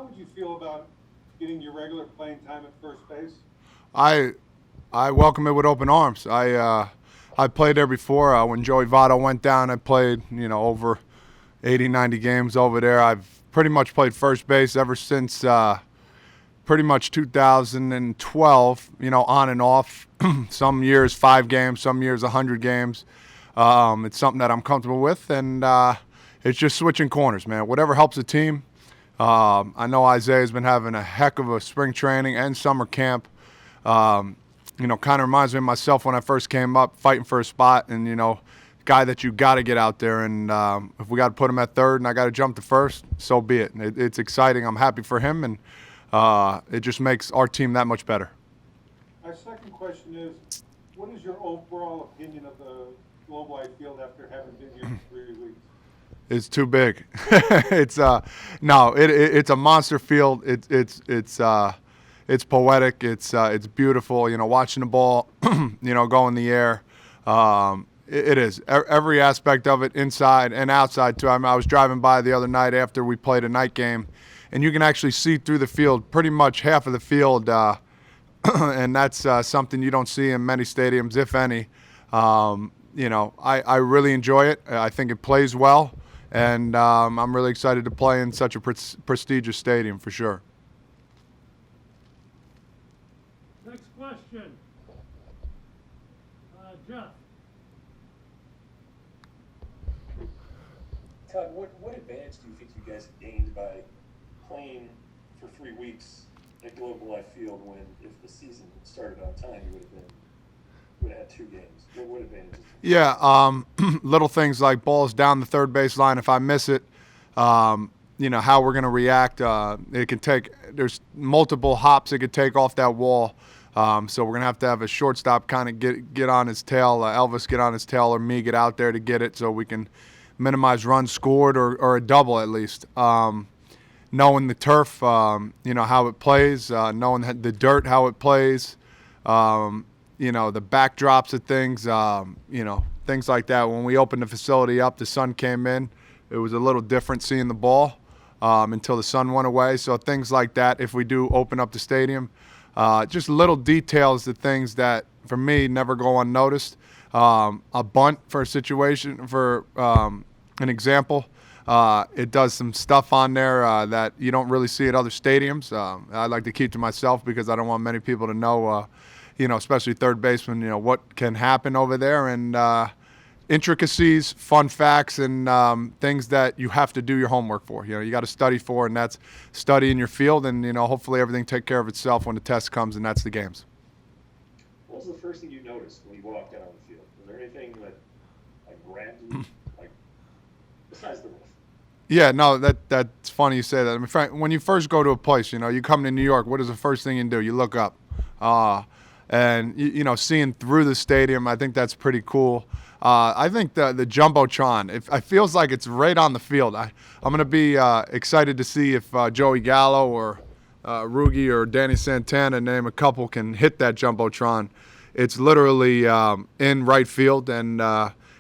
how would you feel about getting your regular playing time at first base? I I welcome it with open arms. I played there before. When Joey Votto went down, I played over 80, 90 games over there. I've pretty much played first base ever since pretty much 2012. On and off. Some years 5 games, some years 100 games. It's something that I'm comfortable with, and it's just switching corners, man. Whatever helps the team. I know Isaiah's been having a heck of a spring training and summer camp. Um, kind of reminds me of myself when I first came up, fighting for a spot, and guy that you got to get out there. And if we got to put him at third, and I got to jump to first, so be it. It's exciting. I'm happy for him, and it just makes our team that much better. My second question is, what is your overall opinion of the Global Life Field after having been here for 3 weeks? It's too big. It's no, it's a monster field. It's poetic. It's beautiful. Watching the ball, go in the air. It is every aspect of it, inside and outside too. I was driving by the other night after we played a night game, and you can actually see through the field, pretty much half of the field, and that's something you don't see in many stadiums, if any. I really enjoy it. I think it plays well, and I'm really excited to play in such a prestigious stadium for sure. Next question. Jeff. Todd, what advantage do you think you guys have gained by playing for 3 weeks at Global Life Field when, if the season started on time, you would have had 2 games? What advantages? Yeah, little things like balls down the third base line. If I miss it, how we're going to react. It can take. There's multiple hops it could take off that wall. So we're going to have a shortstop kind of get on his tail, Elvis get on his tail, or me get out there to get it so we can minimize runs scored or a double at least. Knowing the turf, how it plays, knowing the dirt, how it plays, the backdrops of things, things like that. When we opened the facility up, the sun came in. It was a little different seeing the ball until the sun went away. So things like that, if we do open up the stadium, just little details, the things that, for me, never go unnoticed. A bunt for a situation, for an example, it does some stuff on there that you don't really see at other stadiums. I like to keep to myself because I don't want many people to know, especially third baseman, what can happen over there. And intricacies, fun facts, and things that you have to do your homework for. You got to study for, and that's studying your field, and hopefully everything take care of itself when the test comes, and that's the games. What was the first thing you noticed when you walked out on the field? Was there anything that grabbed you, besides the roof? Yeah, no, that's funny you say that. I mean, Frank, when you first go to a place, you come to New York. What is the first thing you do? You look up, and seeing through the stadium, I think that's pretty cool. I think the jumbotron, it feels like it's right on the field. I'm gonna be excited to see if Joey Gallo or Rugi or Danny Santana, name a couple, can hit that jumbotron. It's literally in right field, and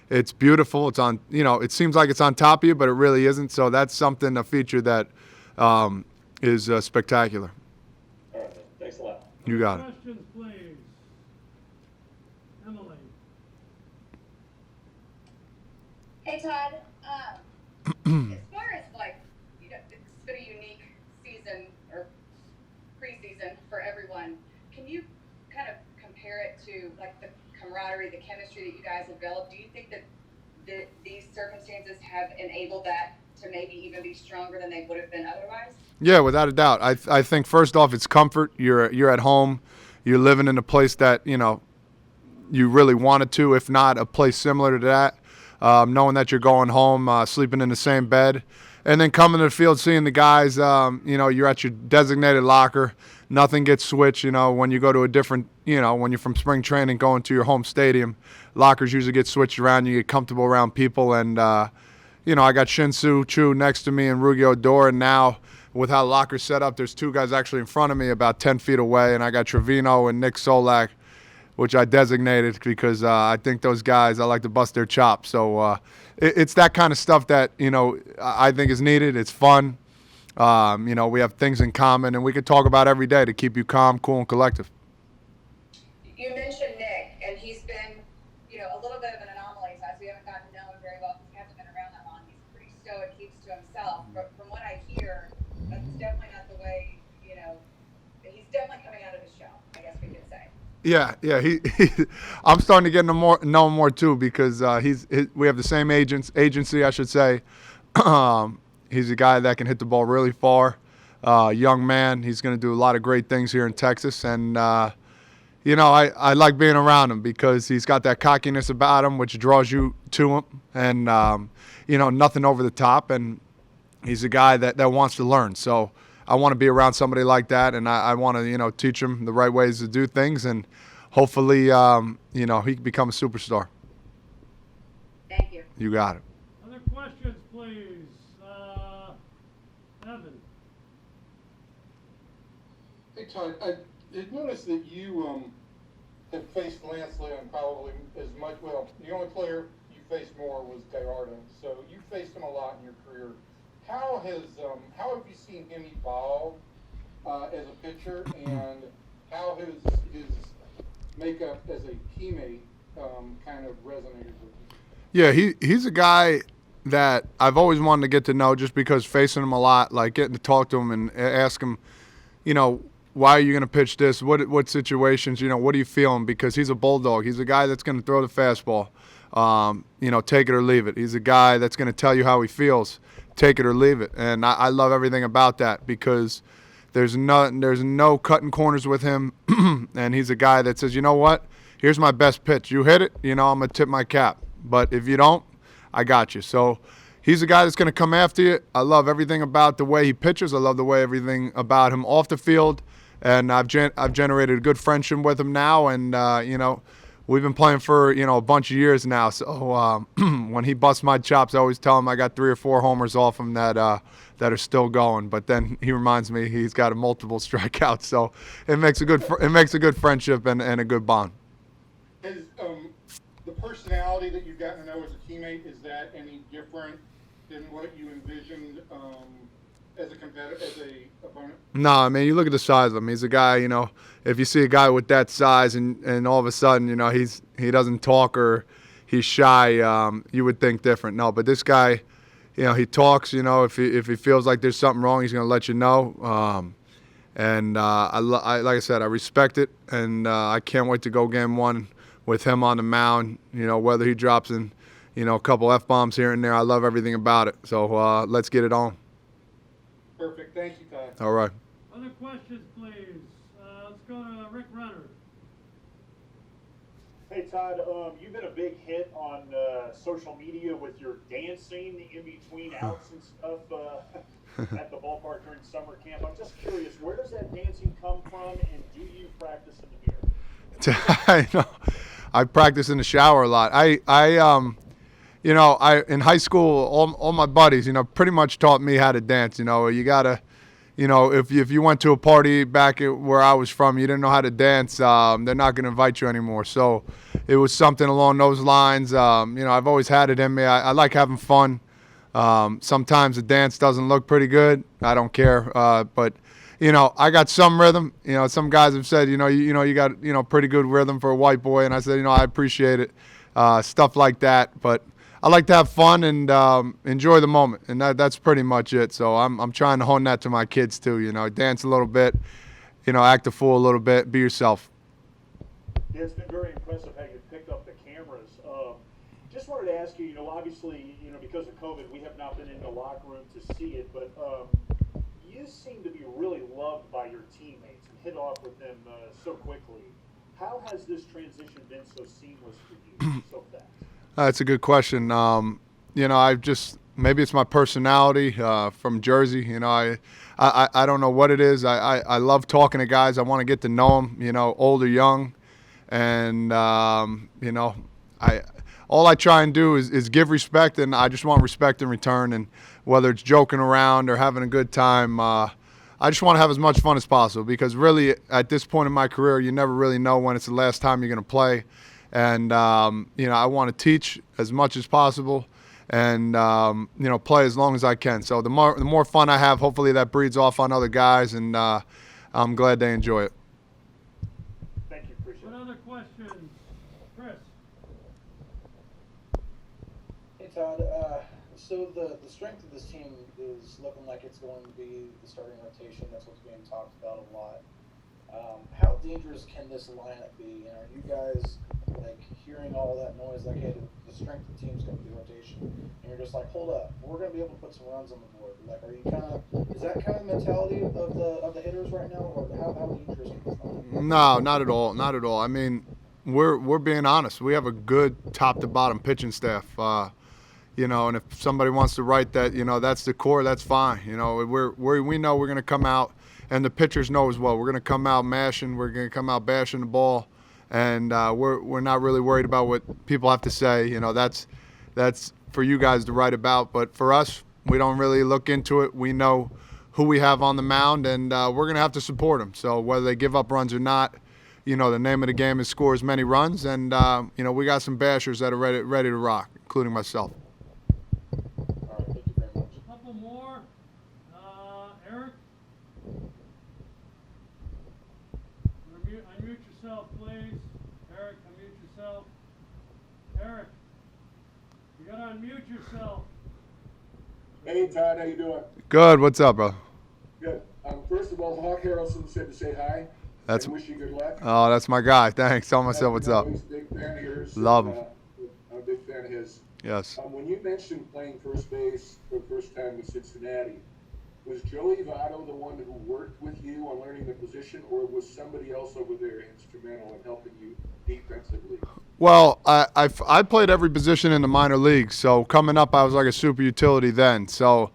it's beautiful. It's on, it seems like it's on top of you, but it really isn't. So that's something, a feature that is spectacular. All right, thanks a lot. You got it. Questions, please. Emily. Hey Todd, as far as it's been a unique season or preseason for everyone. Can you kind of compare it to the camaraderie, the chemistry that you guys have developed? Do you think that these circumstances have enabled that to maybe even be stronger than they would have been otherwise? Yeah, without a doubt. I think first off, it's comfort. You're at home. You're living in a place that you really wanted to, if not a place similar to that. Knowing that you're going home, sleeping in the same bed, and then coming to the field, seeing the guys. You're at your designated locker. Nothing gets switched. When you go to a different, when you're from spring training going to your home stadium, lockers usually get switched around. You get comfortable around people, and I got Shin-Soo Chu next to me and Rugi Odor, and now with how the locker's set up, there's 2 guys actually in front of me about 10 feet away, and I got Trevino and Nick Solak, which I designated because I think those guys, I like to bust their chops. So it's that kind of stuff that, I think is needed. It's fun. We have things in common, and we could talk about every day to keep you calm, cool, and collective. You mentioned Nick, and he's been, a little bit of an anomaly to us. We haven't gotten to know him very well because he hasn't been around that long. He's pretty stoic, keeps to himself. But from what I hear, that's definitely not the way, he's definitely coming out of his shell, I guess we could say. Yeah. I'm starting to get know him more too because we have the same agency, I should say. He's a guy that can hit the ball really far. Young man. He's going to do a lot of great things here in Texas, and I like being around him because he's got that cockiness about him, which draws you to him, and nothing over the top, and he's a guy that wants to learn. So I want to be around somebody like that, and I want to teach him the right ways to do things, and hopefully he can become a superstar. Thank you. You got it. Other questions, please? Evan. Hey Todd, I had noticed that you have faced Lance Lynn probably as much. Well, the only player you faced more was Gallardo, so you faced him a lot in your career. How have you seen him evolve as a pitcher, and how has his makeup as a teammate kind of resonated with you? Yeah, he's a guy that I've always wanted to get to know just because facing him a lot, like getting to talk to him and ask him, why are you going to pitch this? What situations, what are you feeling? Because he's a bulldog. He's a guy that's going to throw the fastball, take it or leave it. He's a guy that's going to tell you how he feels, take it or leave it. And I love everything about that because there's no cutting corners with him. And he's a guy that says, you know what? Here's my best pitch. You hit it, I'm going to tip my cap. But if you don't, I got you. So he's a guy that's going to come after you. I love everything about the way he pitches. I love the way everything about him off the field. And I've generated a good friendship with him now. And, we've been playing for, a bunch of years now. So when he busts my chops, I always tell him I got 3 or 4 homers off him that are still going. But then he reminds me he's got a multiple strikeouts. So it makes a good friendship and a good bond. Has the personality that you've gotten to know as a teammate, is that any different than what you envisioned as a competitor, as a opponent? No, I mean, you look at the size of him. He's a guy, if you see a guy with that size and all of a sudden, he doesn't talk or he's shy, you would think different. No, but this guy, he talks, if he feels like there's something wrong, he's going to let you know. Like I said, I respect it, and I can't wait to go game one with him on the mound, whether he drops in, a couple F-bombs here and there. I love everything about it. So let's get it on. Perfect. Thank you, Todd. All right. Other questions, please? Let's go to Rick Renner. Hey Todd, you've been a big hit on social media with your dancing in between outs and stuff at the ballpark during summer camp. I'm just curious, where does that dancing come from, and do you practice in the mirror? I know. I practice in the shower a lot. I in high school, all my buddies, pretty much taught me how to dance. You gotta, if you went to a party back where I was from, you didn't know how to dance, they're not gonna invite you anymore. So it was something along those lines. I've always had it in me. I like having fun. Sometimes the dance doesn't look pretty good. I don't care, but. I got some rhythm. Some guys have said, you got, pretty good rhythm for a white boy. And I said, I appreciate it. Stuff like that. But I like to have fun and enjoy the moment. And that's pretty much it. So I'm trying to hone that to my kids too. Dance a little bit, act a fool a little bit, be yourself. Yeah, it's been very impressive how you picked up the cameras. Just wanted to ask you, obviously, because of COVID, we have not been in the locker room to see it, but you seem to be really loved by your teammates and hit off with them so quickly. How has this transition been so seamless for you so fast? That's a good question. Maybe it's my personality from Jersey. I don't know what it is. I love talking to guys. I want to get to know them, old or young. And, all I try and do is give respect, and I just want respect in return. And whether it's joking around or having a good time, I just want to have as much fun as possible because really at this point in my career, you never really know when it's the last time you're going to play. And, I want to teach as much as possible. and play as long as I can. So the more fun I have, hopefully that breeds off on other guys, and I'm glad they enjoy it. Thank you, appreciate What it. other questions? Chris? Hey Todd, so the strength of this team is looking like it's going to be the starting rotation. That's what's being talked about a lot. How dangerous can this lineup be? And are you guys like hearing all that noise, like, hey, the strength of the team's going to be rotation, and you're just like, hold up, we're going to be able to put some runs on the board? Like, are you is that kind of the mentality of the hitters right now, or how dangerous is this lineup? No, not at all. Not at all. I mean, we're being honest. We have a good top to bottom pitching staff. And if somebody wants to write that, that's the core, that's fine. We know we're going to come out, and the pitchers know as well. We're going to come out mashing. We're going to come out bashing the ball, and we're not really worried about what people have to say. That's for you guys to write about. But for us, we don't really look into it. We know who we have on the mound, and we're going to have to support them. So whether they give up runs or not, the name of the game is score as many runs, and we got some bashers that are ready to rock, including myself. All right, thank you very much. A couple more. Eric? Unmute yourself, please. Eric, unmute yourself. Eric, you gotta unmute yourself. Hey Todd, how you doing? Good. What's up, bro? Good. First of all, Hawk Harrelson said to say hi. That's and wish you good luck. Oh, that's my guy. Thanks. Tell myself what's up. He's a big fan of yours. Love and, him. I'm a big fan of his. Yes. When you mentioned playing first base for the first time with Cincinnati, was Joey Votto the one who worked with you on learning the position, or was somebody else over there instrumental in helping you defensively? Well, I played every position in the minor leagues, so coming up I was like a super utility then. So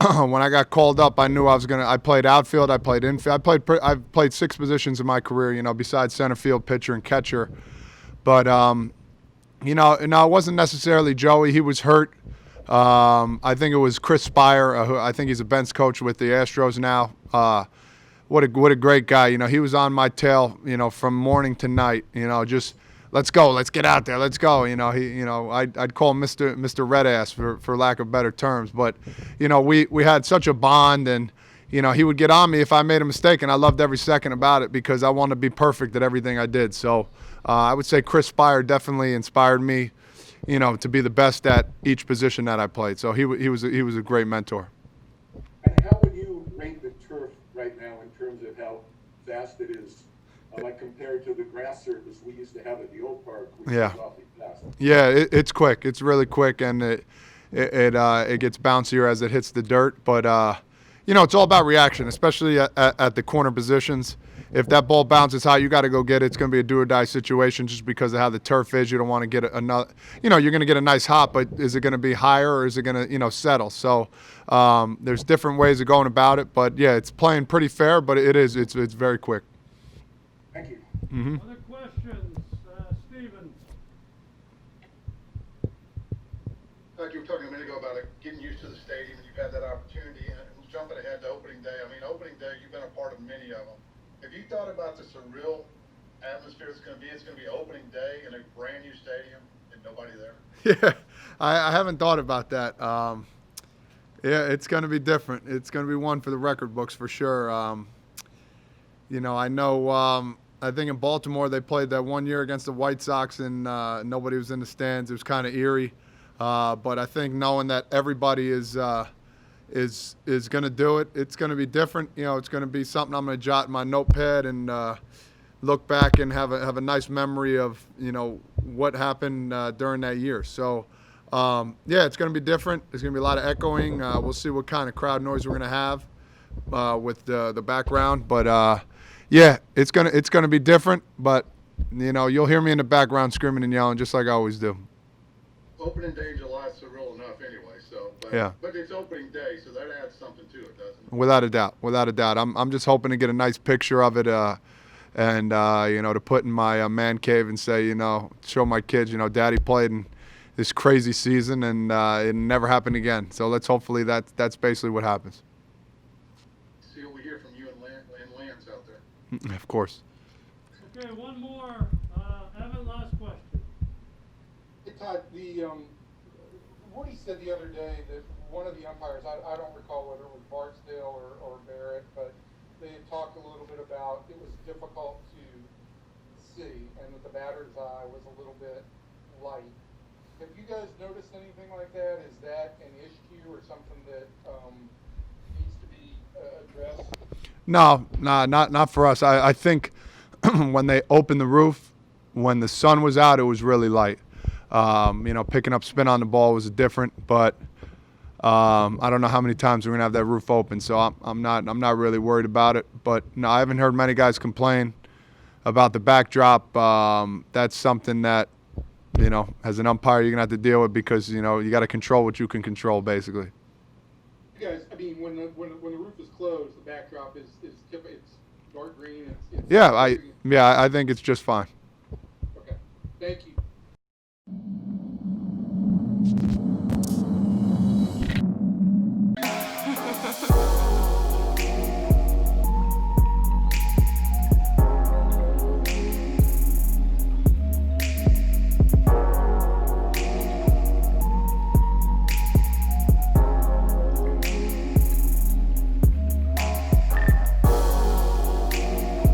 when I got called up, I knew I played outfield, I played infield, I've played 6 positions in my career, besides center field, pitcher, and catcher. But it wasn't necessarily Joey. He was hurt. I think it was Chris Spire. Who I think he's a bench coach with the Astros now. What a great guy. He was on my tail, from morning to night. Just let's go, let's get out there, let's go. I'd call him Mr. Red Ass for lack of better terms. But we had such a bond, and he would get on me if I made a mistake, and I loved every second about it because I wanted to be perfect at everything I did. So I would say Chris Spire definitely inspired me, to be the best at each position that I played. So he was a great mentor. And how would you rate the turf right now in terms of how fast it is, like compared to the grass surface we used to have at the old park, which Yeah. was awfully fast? Yeah, it's quick. It's really quick, and it gets bouncier as it hits the dirt. But it's all about reaction, especially at the corner positions. If that ball bounces high, you got to go get it. It's going to be a do-or-die situation just because of how the turf is. You don't want to get another. You're going to get a nice hop, but is it going to be higher or is it going to settle? So there's different ways of going about it. But yeah, it's playing pretty fair, but it's very quick. Thank you. Mm-hmm. Other questions? Steven? You were talking a minute ago about getting used to the stadium, and you've had that opportunity. And jumping ahead to opening day, opening day, you've been a part of many of them. Have you thought about the surreal atmosphere it's going to be? It's going to be opening day in a brand new stadium and nobody there. Yeah, I haven't thought about that. Yeah, it's going to be different. It's going to be one for the record books for sure. I know. I think in Baltimore they played that one year against the White Sox and nobody was in the stands. It was kind of eerie. But I think knowing that everybody is going to do it, it's going to be different. It's going to be something I'm going to jot in my notepad and look back and have a nice memory of what happened during that year. So yeah, it's going to be different. There's going to be a lot of echoing. We'll see what kind of crowd noise we're going to have with the background. But yeah, it's gonna be different. But you'll hear me in the background screaming and yelling just like I always do. Opening day in July is surreal enough anyway. So, Yeah. But it's opening day, so that adds something to it, doesn't it? Without a doubt. I'm just hoping to get a nice picture of it, and to put in my man cave and say, show my kids, Daddy played in this crazy season, and it never happened again. So hopefully that's basically what happens. See what we hear from you and Lance out there. Of course. Okay, one more. Evan, last question. Hey Todd, Woody said the other day that one of the umpires, I don't recall whether it was Barksdale or Barrett, but they had talked a little bit about it was difficult to see and that the batter's eye was a little bit light. Have you guys noticed anything like that? Is that an issue or something that needs to be addressed? No, not for us. I think when they opened the roof, when the sun was out, it was really light. Picking up spin on the ball was different, but I don't know how many times we're gonna have that roof open, so I'm not really worried about it. But no, I haven't heard many guys complain about the backdrop. That's something that as an umpire you're gonna have to deal with because you got to control what you can control, basically. You guys, I mean, when the roof is closed, the backdrop is it's dark green. It's Yeah, I think it's just fine. Okay, thank you.